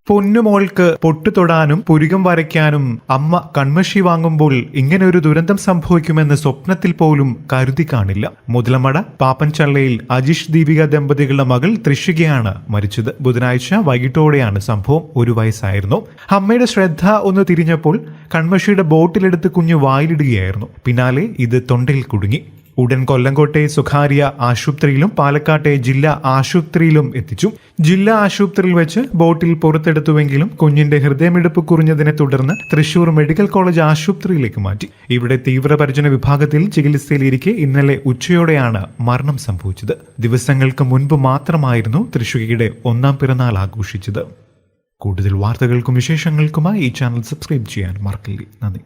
പൊന്നുമോൾക്ക് പൊട്ടുതൊടാനും പുരികം വരയ്ക്കാനും അമ്മ കൺമഷി വാങ്ങുമ്പോൾ ഇങ്ങനെ ഒരു ദുരന്തം സംഭവിക്കുമെന്ന് സ്വപ്നത്തിൽ പോലും കരുതി കാണില്ല. മുതലമട പാപ്പൻചള്ളയിൽ അജീഷ് ദീപിക ദമ്പതികളുടെ മകൾ തൃഷികയാണ് മരിച്ചത്. ബുധനാഴ്ച വൈകിട്ടോടെയാണ് സംഭവം. 1 വയസ്സായിരുന്നു. അമ്മയുടെ ശ്രദ്ധ ഒന്ന് തിരിഞ്ഞപ്പോൾ കൺമഷിയുടെ ബോട്ടിലെടുത്ത് കുഞ്ഞ് വായിലിടുകയായിരുന്നു. പിന്നാലെ ഇത് തൊണ്ടയിൽ കുടുങ്ങി. ഉടൻ കൊല്ലങ്കോട്ടെ സ്വകാര്യ ആശുപത്രിയിലും പാലക്കാട്ടെ ജില്ലാ ആശുപത്രിയിലും എത്തിച്ചു. ജില്ലാ ആശുപത്രിയിൽ വെച്ച് ബോട്ടിൽ പുറത്തെടുത്തുവെങ്കിലും കുഞ്ഞിന്റെ ഹൃദയമിടിപ്പ് കുറഞ്ഞതിനെ തുടർന്ന് തൃശൂർ മെഡിക്കൽ കോളേജ് ആശുപത്രിയിലേക്ക് മാറ്റി. ഇവിടെ തീവ്രപരിചരണ വിഭാഗത്തിൽ ചികിത്സയിലിരിക്കെ ഇന്നലെ ഉച്ചയോടെയാണ് മരണം സംഭവിച്ചത്. ദിവസങ്ങൾക്ക് മുൻപ് മാത്രമായിരുന്നു തൃശൂരിയുടെ 1ാം പിറന്നാൾ ആഘോഷിച്ചത്. കൂടുതൽ വാർത്തകൾക്കും വിശേഷങ്ങൾക്കുമായി ഈ ചാനൽ സബ്സ്ക്രൈബ് ചെയ്യാൻ മറക്കല്ലേ. നന്ദി.